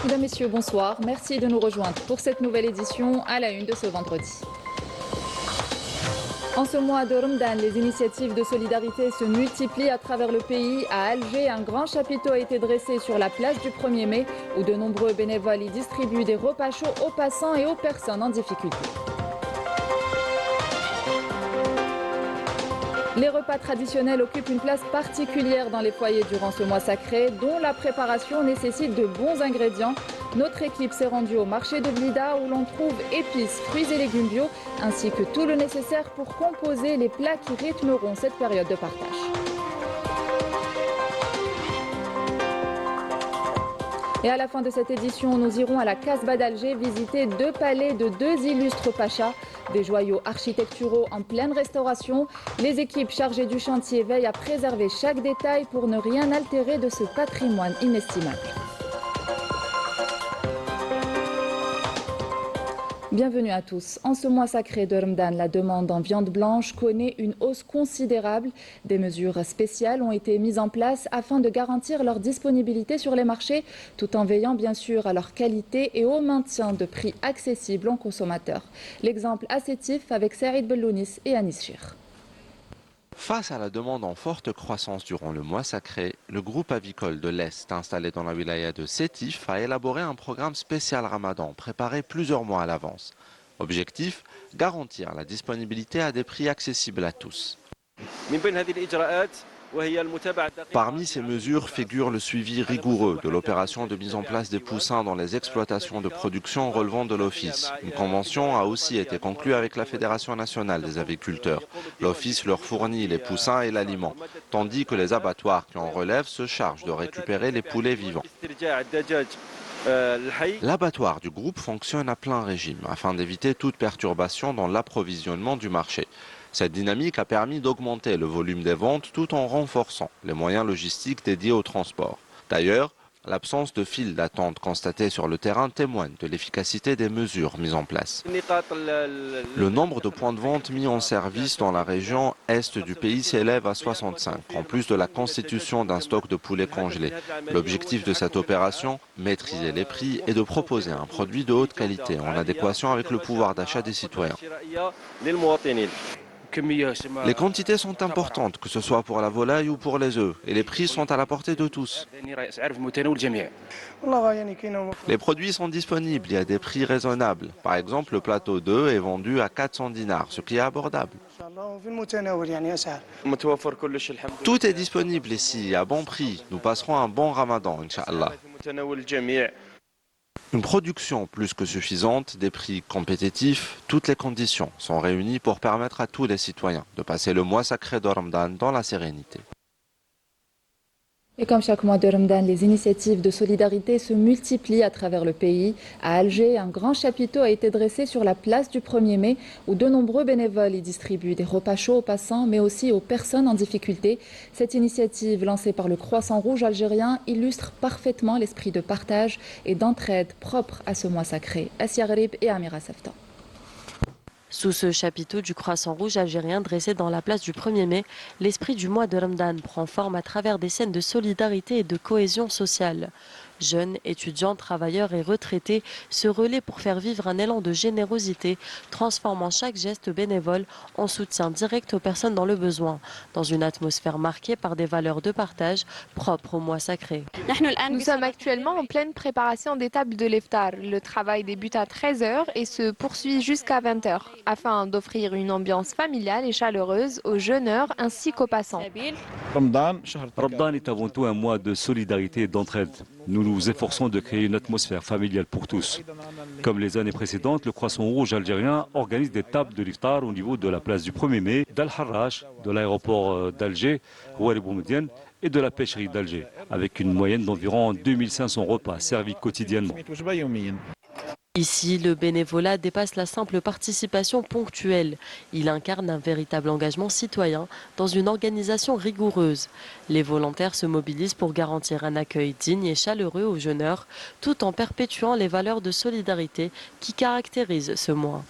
Mesdames, Messieurs, bonsoir. Merci de nous rejoindre pour cette nouvelle édition à la une de ce vendredi. En ce mois de Ramadan, les initiatives de solidarité se multiplient à travers le pays. À Alger, un grand chapiteau a été dressé sur la place du 1er mai où de nombreux bénévoles y distribuent des repas chauds aux passants et aux personnes en difficulté. Les repas traditionnels occupent une place particulière dans les foyers durant ce mois sacré, dont la préparation nécessite de bons ingrédients. Notre équipe s'est rendue au marché de Blida où l'on trouve épices, fruits et légumes bio, ainsi que tout le nécessaire pour composer les plats qui rythmeront cette période de partage. Et à la fin de cette édition, nous irons à la Casbah d'Alger visiter deux palais de deux illustres pachas, des joyaux architecturaux en pleine restauration. Les équipes chargées du chantier veillent à préserver chaque détail pour ne rien altérer de ce patrimoine inestimable. Bienvenue à tous. En ce mois sacré de Ramadan, la demande en viande blanche connaît une hausse considérable. Des mesures spéciales ont été mises en place afin de garantir leur disponibilité sur les marchés, tout en veillant bien sûr à leur qualité et au maintien de prix accessibles aux consommateurs. L'exemple assétif avec Saïd Bellounis et Anis Chir. Face à la demande en forte croissance durant le mois sacré, le groupe avicole de l'Est, installé dans la wilaya de Sétif, a élaboré un programme spécial Ramadan, préparé plusieurs mois à l'avance. Objectif, garantir la disponibilité à des prix accessibles à tous. Parmi ces mesures figure le suivi rigoureux de l'opération de mise en place des poussins dans les exploitations de production relevant de l'Office. Une convention a aussi été conclue avec la Fédération nationale des aviculteurs. L'Office leur fournit les poussins et l'aliment, tandis que les abattoirs qui en relèvent se chargent de récupérer les poulets vivants. L'abattoir du groupe fonctionne à plein régime afin d'éviter toute perturbation dans l'approvisionnement du marché. Cette dynamique a permis d'augmenter le volume des ventes tout en renforçant les moyens logistiques dédiés au transport. D'ailleurs, l'absence de files d'attente constatée sur le terrain témoigne de l'efficacité des mesures mises en place. Le nombre de points de vente mis en service dans la région est du pays s'élève à 65, en plus de la constitution d'un stock de poulets congelés. L'objectif de cette opération, maîtriser les prix et de proposer un produit de haute qualité en adéquation avec le pouvoir d'achat des citoyens. Les quantités sont importantes, que ce soit pour la volaille ou pour les œufs, et les prix sont à la portée de tous. Les produits sont disponibles et à des prix raisonnables. Par exemple, le plateau d'œufs est vendu à 400 dinars, ce qui est abordable. Tout est disponible ici à bon prix. Nous passerons un bon ramadan, Inch'Allah. Une production plus que suffisante, des prix compétitifs, toutes les conditions sont réunies pour permettre à tous les citoyens de passer le mois sacré de Ramadan dans la sérénité. Et comme chaque mois de Ramadan, les initiatives de solidarité se multiplient à travers le pays. À Alger, un grand chapiteau a été dressé sur la place du 1er mai où de nombreux bénévoles y distribuent des repas chauds aux passants mais aussi aux personnes en difficulté. Cette initiative lancée par le Croissant Rouge algérien illustre parfaitement l'esprit de partage et d'entraide propre à ce mois sacré. Assia Gharib et Amira Safta. Sous ce chapiteau du Croissant Rouge algérien dressé dans la place du 1er mai, l'esprit du mois de Ramadan prend forme à travers des scènes de solidarité et de cohésion sociale. Jeunes, étudiants, travailleurs et retraités se relaient pour faire vivre un élan de générosité, transformant chaque geste bénévole en soutien direct aux personnes dans le besoin, dans une atmosphère marquée par des valeurs de partage propres au mois sacré. Nous sommes actuellement en pleine préparation des tables de l'iftar. Le travail débute à 13 h et se poursuit jusqu'à 20 h, afin d'offrir une ambiance familiale et chaleureuse aux jeûneurs ainsi qu'aux passants. Ramadan est avant tout un mois de solidarité et d'entraide. Nous nous efforçons de créer une atmosphère familiale pour tous. Comme les années précédentes, le Croissant Rouge algérien organise des tables de l'iftar au niveau de la place du 1er mai, d'Al-Harrach, de l'aéroport d'Alger, Ouari Boumediene et de la pêcherie d'Alger, avec une moyenne d'environ 2500 repas servis quotidiennement. Ici, le bénévolat dépasse la simple participation ponctuelle. Il incarne un véritable engagement citoyen dans une organisation rigoureuse. Les volontaires se mobilisent pour garantir un accueil digne et chaleureux aux jeûneurs, tout en perpétuant les valeurs de solidarité qui caractérisent ce mois.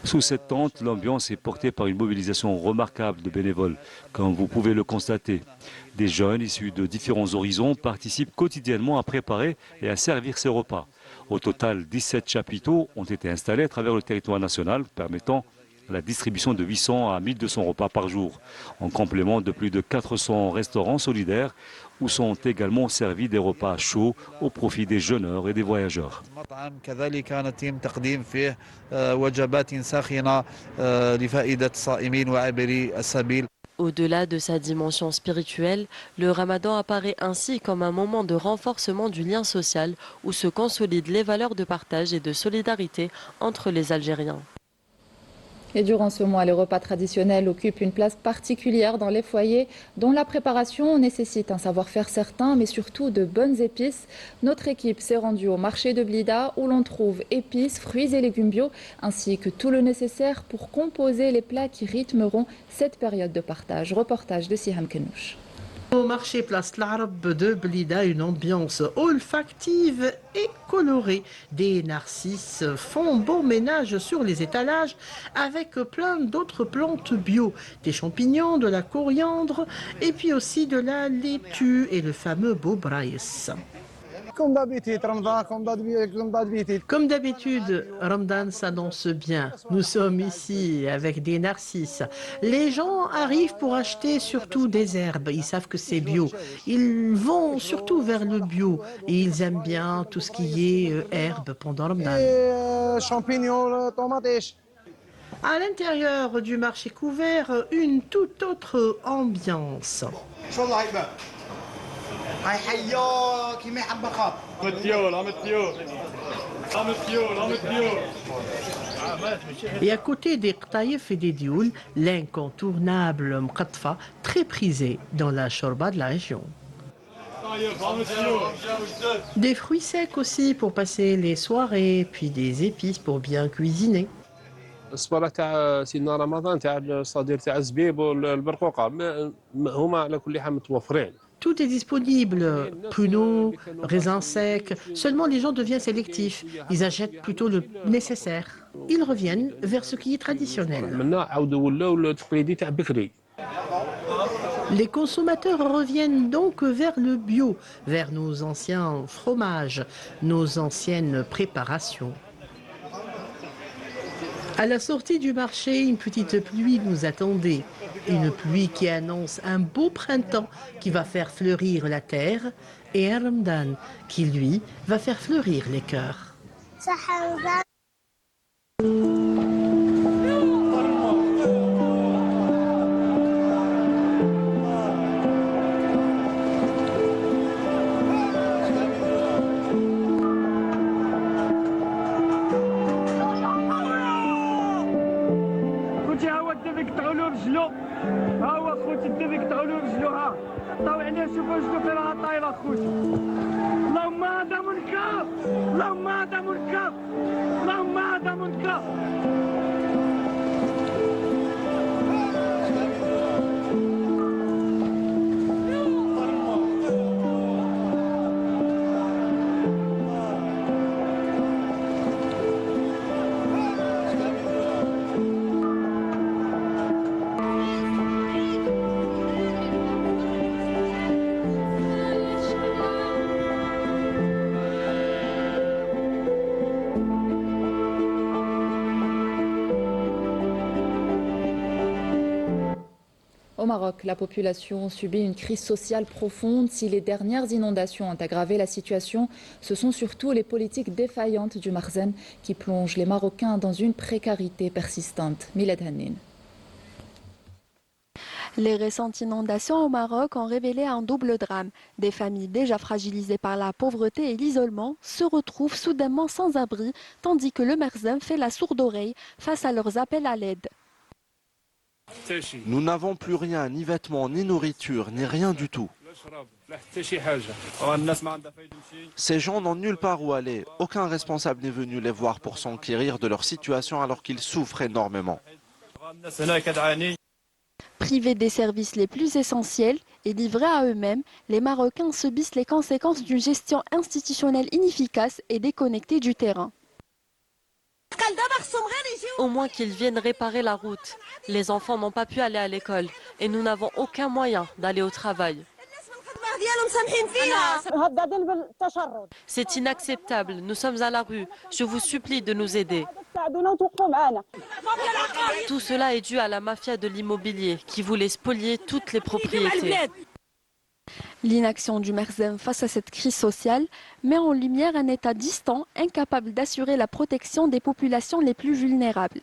Sous cette tente, l'ambiance est portée par une mobilisation remarquable de bénévoles, comme vous pouvez le constater. Des jeunes issus de différents horizons participent quotidiennement à préparer et à servir ces repas. Au total, 17 chapiteaux ont été installés à travers le territoire national, permettant la distribution de 800 à 1200 repas par jour, en complément de plus de 400 restaurants solidaires où sont également servis des repas chauds au profit des jeûneurs et des voyageurs. Au-delà de sa dimension spirituelle, le ramadan apparaît ainsi comme un moment de renforcement du lien social où se consolident les valeurs de partage et de solidarité entre les Algériens. Et durant ce mois, les repas traditionnels occupent une place particulière dans les foyers dont la préparation nécessite un savoir-faire certain, mais surtout de bonnes épices. Notre équipe s'est rendue au marché de Blida où l'on trouve épices, fruits et légumes bio, ainsi que tout le nécessaire pour composer les plats qui rythmeront cette période de partage. Reportage de Siham Kenouch. Au marché Place l'Arabe de Blida, une ambiance olfactive et colorée. Des narcisses font bon ménage sur les étalages avec plein d'autres plantes bio. Des champignons, de la coriandre et puis aussi de la laitue et le fameux beau braïs. Comme d'habitude, Ramadan s'annonce bien. Nous sommes ici avec des narcisses. Les gens arrivent pour acheter surtout des herbes. Ils savent que c'est bio. Ils vont surtout vers le bio. Et ils aiment bien tout ce qui est herbes pendant Ramadan. Champignons, tomates. À l'intérieur du marché couvert, une toute autre ambiance. Et à côté des qtaïf et des dioul, l'incontournable mqatfa, très prisé dans la shorba de la région. Des fruits secs aussi pour passer les soirées, puis des épices pour bien cuisiner. الصباله تاع سيدنا رمضان تاع الصدير تاع الزبيب والبرقوقه هما على كل حال متوفرين. Tout est disponible, pruneaux, raisins secs. Seulement les gens deviennent sélectifs. Ils achètent plutôt le nécessaire. Ils reviennent vers ce qui est traditionnel. Les consommateurs reviennent donc vers le bio, vers nos anciens fromages, nos anciennes préparations. À la sortie du marché, une petite pluie nous attendait. Une pluie qui annonce un beau printemps qui va faire fleurir la terre et un Ramadan qui, lui, va faire fleurir les cœurs. Au Maroc, la population subit une crise sociale profonde. Si les dernières inondations ont aggravé la situation, ce sont surtout les politiques défaillantes du Marzen qui plongent les Marocains dans une précarité persistante. Milad Hannin. Les récentes inondations au Maroc ont révélé un double drame. Des familles déjà fragilisées par la pauvreté et l'isolement se retrouvent soudainement sans abri, tandis que le Merzem fait la sourde oreille face à leurs appels à l'aide. Nous n'avons plus rien, ni vêtements, ni nourriture, ni rien du tout. Ces gens n'ont nulle part où aller. Aucun responsable n'est venu les voir pour s'enquérir de leur situation alors qu'ils souffrent énormément. Privés des services les plus essentiels et livrés à eux-mêmes, les Marocains subissent les conséquences d'une gestion institutionnelle inefficace et déconnectée du terrain. Au moins qu'ils viennent réparer la route. Les enfants n'ont pas pu aller à l'école et nous n'avons aucun moyen d'aller au travail. C'est inacceptable, nous sommes à la rue. Je vous supplie de nous aider. Tout cela est dû à la mafia de l'immobilier qui voulait spolier toutes les propriétés. L'inaction du Merzem face à cette crise sociale met en lumière un État distant, incapable d'assurer la protection des populations les plus vulnérables.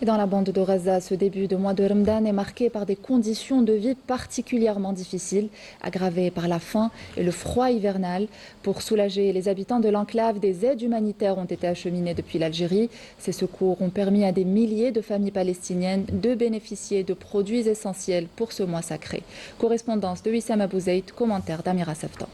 Et dans la bande de Gaza, ce début de mois de Ramadan est marqué par des conditions de vie particulièrement difficiles, aggravées par la faim et le froid hivernal. Pour soulager les habitants de l'enclave, des aides humanitaires ont été acheminées depuis l'Algérie. Ces secours ont permis à des milliers de familles palestiniennes de bénéficier de produits essentiels pour ce mois sacré. Correspondance de Wissam Abouzeid, commentaire d'Amira Saftan.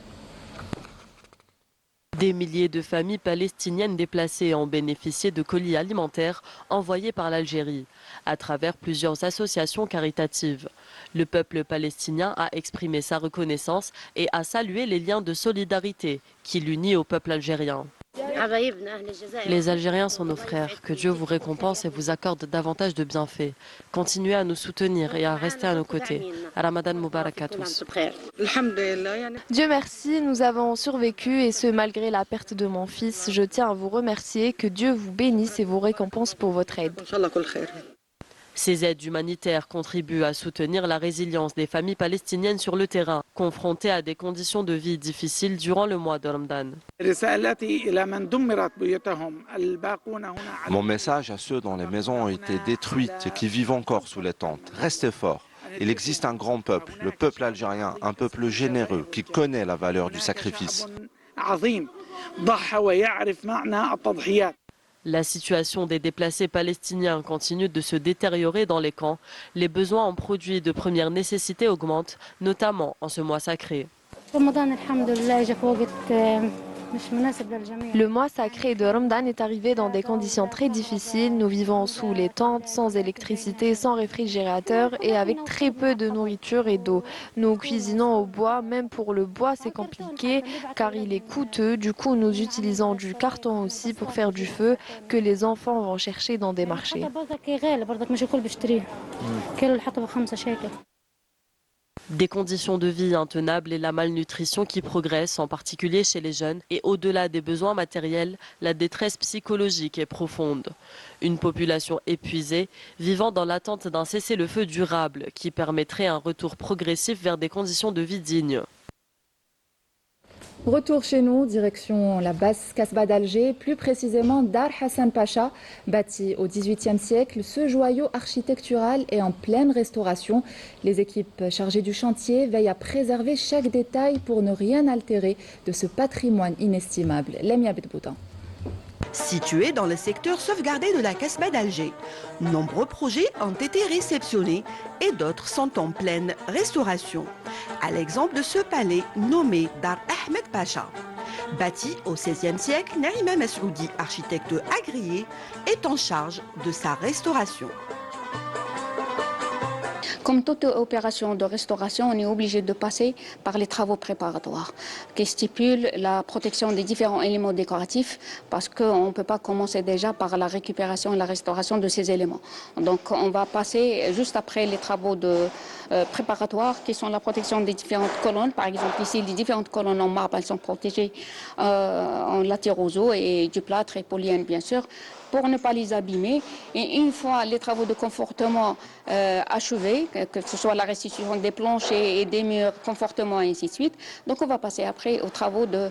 Des milliers de familles palestiniennes déplacées ont bénéficié de colis alimentaires envoyés par l'Algérie à travers plusieurs associations caritatives. Le peuple palestinien a exprimé sa reconnaissance et a salué les liens de solidarité qui l'unissent au peuple algérien. Les Algériens sont nos frères. Que Dieu vous récompense et vous accorde davantage de bienfaits. Continuez à nous soutenir et à rester à nos côtés. Ramadan Mubarak à tous. Dieu merci, nous avons survécu et ce malgré la perte de mon fils. Je tiens à vous remercier, que Dieu vous bénisse et vous récompense pour votre aide. Ces aides humanitaires contribuent à soutenir la résilience des familles palestiniennes sur le terrain, confrontées à des conditions de vie difficiles durant le mois de Ramadan. Mon message à ceux dont les maisons ont été détruites et qui vivent encore sous les tentes: restez forts. Il existe un grand peuple, le peuple algérien, un peuple généreux qui connaît la valeur du sacrifice. La situation des déplacés palestiniens continue de se détériorer dans les camps. Les besoins en produits de première nécessité augmentent, notamment en ce mois sacré. Le mois sacré de Ramadan est arrivé dans des conditions très difficiles. Nous vivons sous les tentes, sans électricité, sans réfrigérateur et avec très peu de nourriture et d'eau. Nous cuisinons au bois. Même pour le bois, c'est compliqué car il est coûteux. Du coup, nous utilisons du carton aussi pour faire du feu que les enfants vont chercher dans des marchés. Des conditions de vie intenables et la malnutrition qui progresse, en particulier chez les jeunes. Et au-delà des besoins matériels, la détresse psychologique est profonde. Une population épuisée, vivant dans l'attente d'un cessez-le-feu durable qui permettrait un retour progressif vers des conditions de vie dignes. Retour chez nous, direction la basse Casbah d'Alger, plus précisément Dar Hassan Pacha. Bâti au XVIIIe siècle, ce joyau architectural est en pleine restauration. Les équipes chargées du chantier veillent à préserver chaque détail pour ne rien altérer de ce patrimoine inestimable. Lemia Bedboutan. Situé dans le secteur sauvegardé de la Casbah d'Alger, nombreux projets ont été réceptionnés et d'autres sont en pleine restauration. À l'exemple de ce palais nommé Dar Ahmed Pacha. Bâti au XVIe siècle, Naïma Masroudi, architecte agréé, est en charge de sa restauration. Comme toute opération de restauration, on est obligé de passer par les travaux préparatoires qui stipulent la protection des différents éléments décoratifs parce qu'on ne peut pas commencer déjà par la récupération et la restauration de ces éléments. Donc on va passer juste après les travaux préparatoires qui sont la protection des différentes colonnes. Par exemple ici, les différentes colonnes en marbre, elles sont protégées en latérosaux et du plâtre et polyène bien sûr, pour ne pas les abîmer. Et une fois les travaux de confortement achevés, que ce soit la restitution des planchers et des murs, confortement et ainsi de suite, donc on va passer après aux travaux de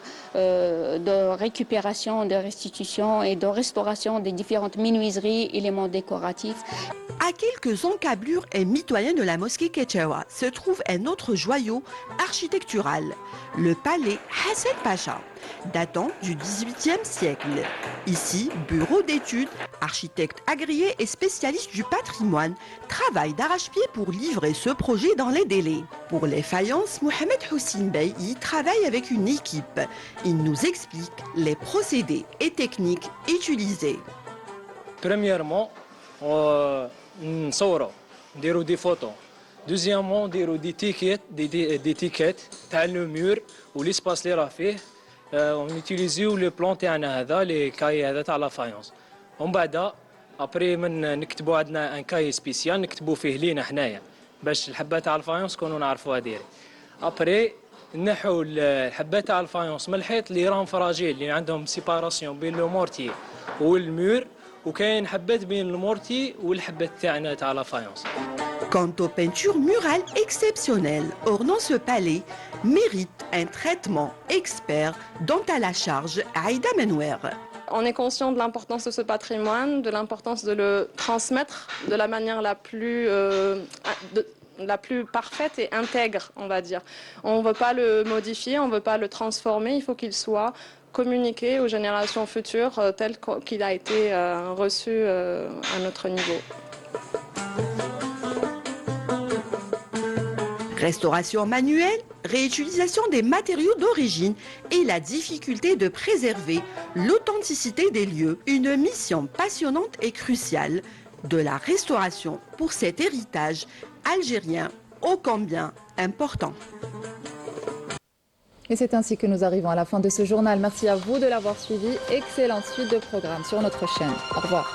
récupération, de restitution et de restauration des différentes menuiseries, éléments décoratifs. À quelques encablures et mitoyens de la mosquée Ketchewa se trouve un autre joyau architectural, le palais Hassan Pacha, datant du XVIIIe siècle. Ici, bureau d'études, architecte agréé et spécialiste du patrimoine travaille d'arrache-pied pour livrer ce projet dans les délais. Pour les faïences, Mohamed Houssine Bey y travaille avec une équipe. Il nous explique les procédés et techniques utilisés. Premièrement, نصوروا نديروا دي فوتو. دوزيامون نديروا دي تيكيت دي تيكيت تاع لو مور وليسباس اللي راه فيه. ونيتيليزيو لو بلون تاعنا هذا لي كاي هذا تاع لا فايونس. ومن بعد ابري من نكتبوا عندنا ان كاي سبيسيال نكتبوا فيه لينا حنايا باش الحبه تاع الفايونس كونوا نعرفوها ديري. ابري نحو الحبه تاع الفايونس من الحيط اللي راهم فراجيل اللي عندهم سيباراسيون بين لو مورتي والمور وكاين حبات بين المورتي والحبات تاعنا تاع لا فايونس. Quant aux peintures murales exceptionnelles ornant ce palais, méritent un traitement expert dont a la charge Aïda Menouer. On est conscient de l'importance de ce patrimoine, de l'importance de le transmettre de la manière la plus parfaite et intègre, on va dire. On ne veut pas le modifier, on ne veut pas le transformer, il faut qu'il soit communiqué aux générations futures tel qu'il a été reçu à notre niveau. Restauration manuelle, réutilisation des matériaux d'origine et la difficulté de préserver l'authenticité des lieux, une mission passionnante et cruciale de la restauration pour cet héritage algérien ô combien important. Et c'est ainsi que nous arrivons à la fin de ce journal. Merci à vous de l'avoir suivi. Excellente suite de programmes sur notre chaîne. Au revoir.